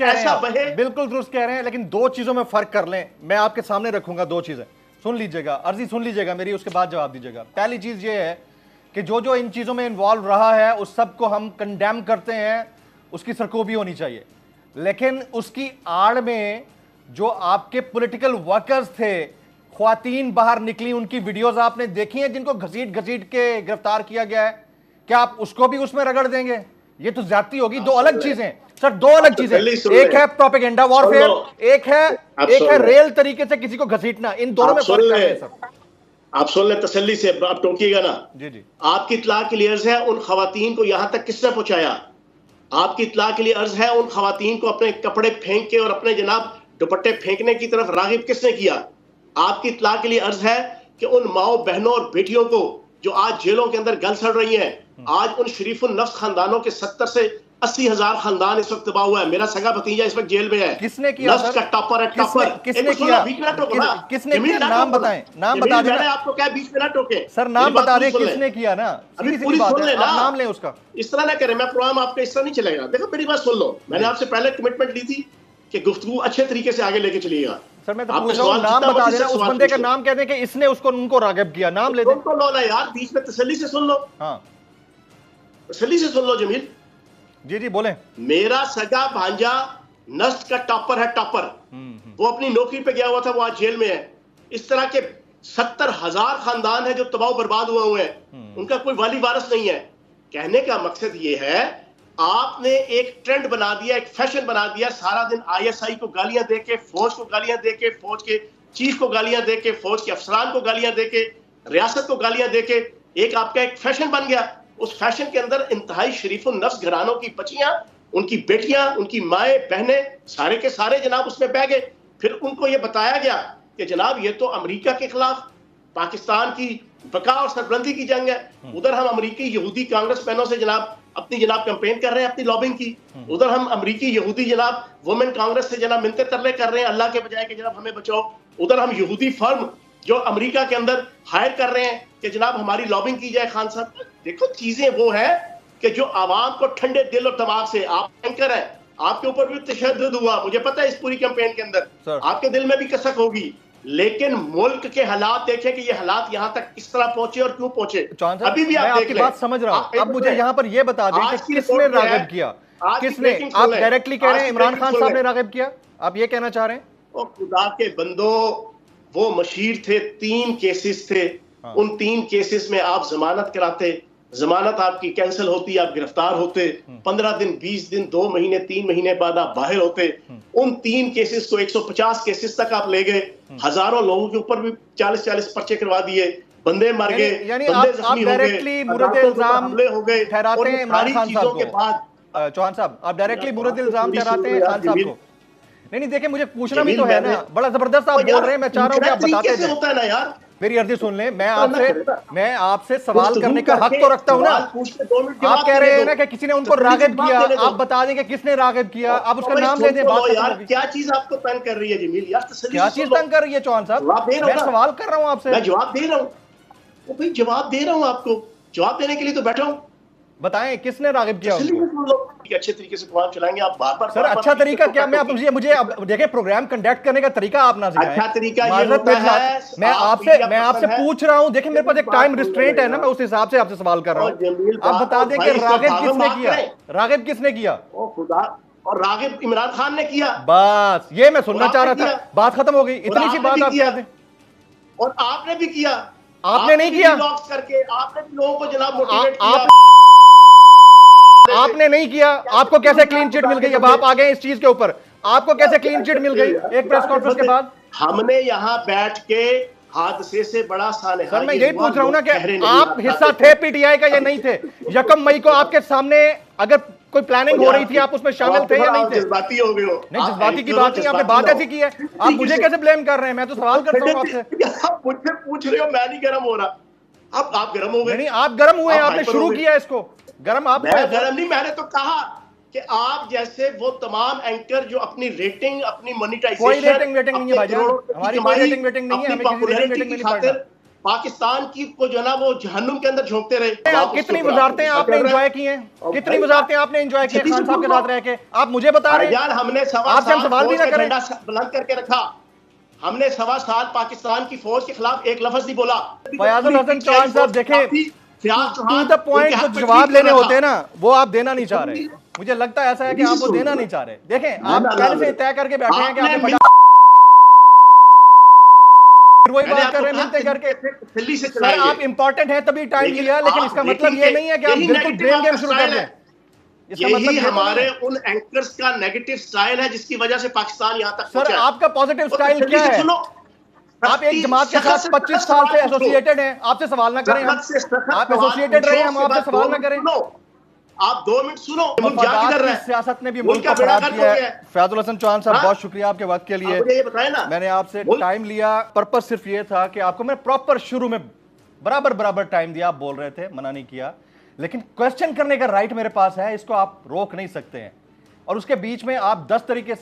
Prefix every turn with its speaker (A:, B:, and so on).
A: ऐसा बहे।
B: बिल्कुल दुरुस्त कह रहे हैं, लेकिन दो चीजों में फर्क कर लें। मैं आपके सामने रखूंगा दो चीजें, सुन लीजिएगा, अर्जी सुन लीजिएगा मेरी, उसके बाद जवाब दीजिएगा। पहली चीज ये है कि जो जो इन चीजों में इन्वॉल्व रहा है उस सबको हम कंडेम करते हैं, उसकी सरकोबी होनी चाहिए। लेकिन उसकी आड़ में जो आपके पॉलिटिकल वर्कर्स थे, ख्वातीन बाहर निकली, उनकी वीडियोस आपने देखी हैं जिनको घसीट घसीट के गिरफ्तार किया गया है, क्या आप उसको भी उसमें रगड़ देंगे? ये तो ज्यादती होगी। दो अलग चीजें सर, दो अलग चीजें। एक है प्रोपेगेंडा वॉरफेयर, एक है रियल तरीके से किसी को घसीटना। इन दोनों में फर्क कर रहे सर।
A: आप सुन ले तसल्ली से, आप टोकिएगा ना।
B: जी जी।
A: आपकी इत्तला के लिए अर्ज है, उन खवातीन को यहां तक किसने पहुंचाया? आपकी इत्तला के लिए अर्ज है, उन खवातीन को अपने कपड़े फेंक के और अपने जनाब दुपट्टे फेंकने की तरफ रागिब किसने किया? आपकी इत्तला के लिए अर्ज है कि उन माओ बहनों और बेटियों को जो आज जेलों के अंदर गल सड़ रही हैं, आज उन शरीफुल नफ्स खानदानों के 70 से 80,000 खानदान इस वक्त तबाह हुआ है। मेरा सगा भतीजा इस वक्त जेल में है।
B: किसने किया?
A: नफ्स का टॉपर है, टॉपर।
B: किसने किया? किसने किया? नाम बताएं, नाम बता दें।
A: मैंने आपको क्या बीच में ना टोके
B: सर, नाम बता दें किसने किया ना।
A: अभी पूरी सुन ले ना,
B: नाम लें उसका।
A: इस तरह ना करें, मैं प्रोग्राम आपका इस तरह नहीं चलेगा। देखो मेरी बात सुन लो, मैंने आपसे पहले कमिटमेंट ली थी कि गुफ्तगू अच्छे तरीके से आगे लेके चलिएगा।
B: सर मैं तो पूछ रहा हूं, नाम बता देना, उस बंदे का नाम कह दें कि इसने उसको उनको रागिब किया, नाम ले दे।
A: सुन तो लो ना यार, बीच में तसल्ली से सुन लो।
B: हाँ
A: तसल्ली से सुन लो जमील
B: जी जी बोले।
A: मेरा सगा भांजा नस्ट का टॉपर है, टॉपर। वो अपनी नौकरी पे गया हुआ था, वो आज जेल में है। इस तरह के 70,000 खानदान है जो तबाह बर्बाद हुए हैं, उनका कोई वाली वारिस नहीं है। कहने का मकसद ये है, आपने एक ट्रेंड बना दिया, एक फैशन बना दिया, सारा दिन ISI को गालियां देके, फौज को गालियां देके, फौज के चीफ को गालियां देके, फौज के अफसरान को गालियां देके, रियासत को गालियां देके, एक आपका एक फैशन बन गया। उस फैशन के अंदर इंतहाई शरीफुल नफ्स घरानों की बच्चियां, उनकी बेटियां, उनकी माएँ बहनें, सारे के सारे जनाब उसमें बह गए। फिर उनको ये बताया गया कि जनाब ये तो अमेरिका के खिलाफ पाकिस्तान की बका और सरबलंदी की जंग है। उधर हम अमेरिकी यहूदी कांग्रेसमैनों से जनाब अपनी जनाब कैंपेन कर रहे हैं, अपनी लॉबिंग की। उधर हम अमेरिकी यहूदी जनाब वुमेन कांग्रेस से जनाब मिलते तरले कर रहे हैं अल्लाह के बजाय कि जनाब हमें बचाओ। उधर हम यहूदी फर्म जो अमेरिका के अंदर हायर कर रहे हैं कि जनाब हमारी लॉबिंग की जाए। खान साहब देखो, चीजें वो है कि जो आवाम को ठंडे दिल और दिमाग से, आप एंकर है, आपके ऊपर भी तशद्दुद हुआ, मुझे पता है इस पूरी कैंपेन के अंदर आपके दिल में भी कसक होगी, लेकिन मुल्क के हालात देखें कि ये हालात यहाँ तक किस तरह पहुंचे और क्यों पहुंचे। अभी भी आप
B: आपकी बात समझ रहा हूं। अब मुझे यहाँ पर ये बता दें कि किसने रागिब किया, किसने? आप डायरेक्टली कह रहे हैं इमरान खान साहब ने रागिब किया, आप ये कहना चाह रहे हैं?
A: ओ खुदा के बंदो, वो मशीर थे, 3 केसेस थे। उन 3 केसेस में आप जमानत कराते, जमानत आपकी कैंसिल होती, आप गिरफ्तार होते, 15 दिन, 20 दिन, 2 महीने, 3 महीने बाद आप बाहर होते। उन 3 केसेस को 150 केसेस तक आप ले गए। हजारों लोगों के ऊपर भी 40-40 पर्चे करवा दिए, बंदे मर गए, बंदे जख्मी हो गए,
B: मुरद इल्जाम
A: हो गए
B: ठहराते हैं इमरान खान साहब
A: के
B: को।
A: बाद
B: चौहान साहब, आप डायरेक्टली मुरद इल्जाम ठहराते हैं खान साहब को। नहीं देखिए, मुझे पूछना भी तो है ना, बड़ा जबरदस्त आप बोल रहे हैं, मैं चाह रहा हूं कि आप बताते हैं।
A: होता है ना यार,
B: मेरी अर्जी सुन लें, मैं आपसे सवाल करने का हक तो रखता हूं ना। आप कह रहे हैं ना कि किसी ने उनको रागिब किया, आप बता दें कि किसने रागिब किया, आप उसका नाम ले दें।
A: यार क्या चीज आपको तंग कर रही है जमील यार?
B: क्या चीज तंग कर रही है चौहान साहब? मैं सवाल कर रहा हूं आपसे,
A: मैं जवाब दे रहा हूं। वो भाई जवाब दे रहा हूं आपको, जवाब देने के लिए तो बैठा हूं।
B: बताएं किसने रागिब किया उनको?
A: अच्छे तरीके से प्रोग्राम चलाएंगे आप। बार-बार
B: सर अच्छा तरीका क्या? मैं मुझे अब देखिए, प्रोग्राम कंडक्ट करने का तरीका आप ना सिखाएं।
A: अच्छा तरीका ये होता है,
B: मैं आपसे पूछ रहा हूं। देखिए मेरे पास एक टाइम रिस्ट्रेंट है ना, मैं उस हिसाब से आपसे सवाल कर रहा हूं। आप बता दें कि रागिब किसने किया, रागिब किसने किया?
A: ओ खुदा, और रागिब इमरान खान ने किया।
B: बस ये मैं सुनना चाह रहा था, बात खत्म हो गई। इतनी सी बात आप कह दें।
A: और आपने भी किया।
B: आपने नहीं किया
A: करके आपने लोगों को जनाब मोटिवेट किया।
B: आपने नहीं किया। आपको कैसे क्लीन चिट मिल गई? अब आप आ गए इस चीज के ऊपर, आपको कैसे क्लीन चिट मिल गई एक प्रेस कॉन्फ्रेंस के बाद?
A: हमने यहाँ बैठ के हादसे से बड़ा साल।
B: सर मैं यही पूछ रहा हूं ना कि आप हिस्सा थे PTI का या नहीं थे? 1 मई को आपके सामने अगर कोई प्लानिंग हो रही थी, आप उसमें शामिल थे या नहीं थे?
A: जज्बाती हो गए हो।
B: नहीं, जज्बाती की बात नहीं, आपने बात ऐसी की है। आप मुझे कैसे ब्लेम कर रहे हैं? मैं तो सवाल करता हूं आपसे।
A: आप मुझसे पूछ रहे हो, मैं नहीं गर्म हो रहा। आप गर्म हो गए।
B: नहीं, आप गर्म हुए, आपने शुरू किया इसको। गर्म आप
A: गर्म नहीं, मैंने तो कहा कि आप जैसे वो तमाम एंकर जो अपनी रेटिंग, अपनी मोनेटाइजेशन,
B: कोई रेटिंग नहीं है भाईजान, हमारी कोई रेटिंग नहीं है, हमें किसी रेटिंग नहीं पड़ना।
A: पाकिस्तान की को जो है ना वो जहन्नुम के अंदर झोंकते रहे।
B: आप कितनी वजारतें आपने एंजॉय की हैं? कितनी वजारतें आपने एंजॉय की खान साहब के साथ रह के? आप मुझे बता रहे हैं?
A: यार हमने
B: आपसे हम सवाल भी ना करें।
A: झंडा बुलंद करके रखा। हमने 1.25 साल पाकिस्तान की फौज के खिलाफ एक लफ्ज नहीं बोला।
B: फयाजुल हसन चौहान साहब देखें, टू द पॉइंट जो जवाब लेने होते हैं ना वो आप देना नहीं चाह रहे। मुझे लगता है ऐसा है कि आप वो देना नहीं चाह रहे। देखें आप पहले से तय करके बैठे हैं कि आपने वही बात कर रहे हैं मिलते करके। सर आप इंपॉर्टेंट है तभी टाइम लिया, लेकिन इसका मतलब ये नहीं है कि आप बिल्कुल ब्लेम गेम शुरू कर दें। इसका मतलब
A: यही हमारे उन एंकर्स का नेगेटिव स्टाइल है जिसकी वजह से पाकिस्तान यहां तक
B: सर आपका पॉजिटिव स्टाइल क्या है? आप एक जमात के साथ 25 साल से एसोसिएटेड हैं, आपसे सवाल ना करें हम। आप एसोसिएटेड रहे, हम आपसे सवाल ना करें।
A: आप 2 मिनट सुनो।
B: सियासत ने भी मुल्क को खराब किया है। फयाजुल हसन चौहान साहब बहुत शुक्रिया आपके वक्त के लिए।
A: ये बताएं ना,
B: मैंने आपसे टाइम लिया, पर्पस सिर्फ ये था कि आपको मैं प्रॉपर शुरू में बराबर टाइम दिया। आप बोल रहे थे, मना नहीं किया, लेकिन क्वेश्चन करने का राइट मेरे पास है, इसको आप रोक नहीं सकते हैं। और उसके बीच में आप 10 तरीके से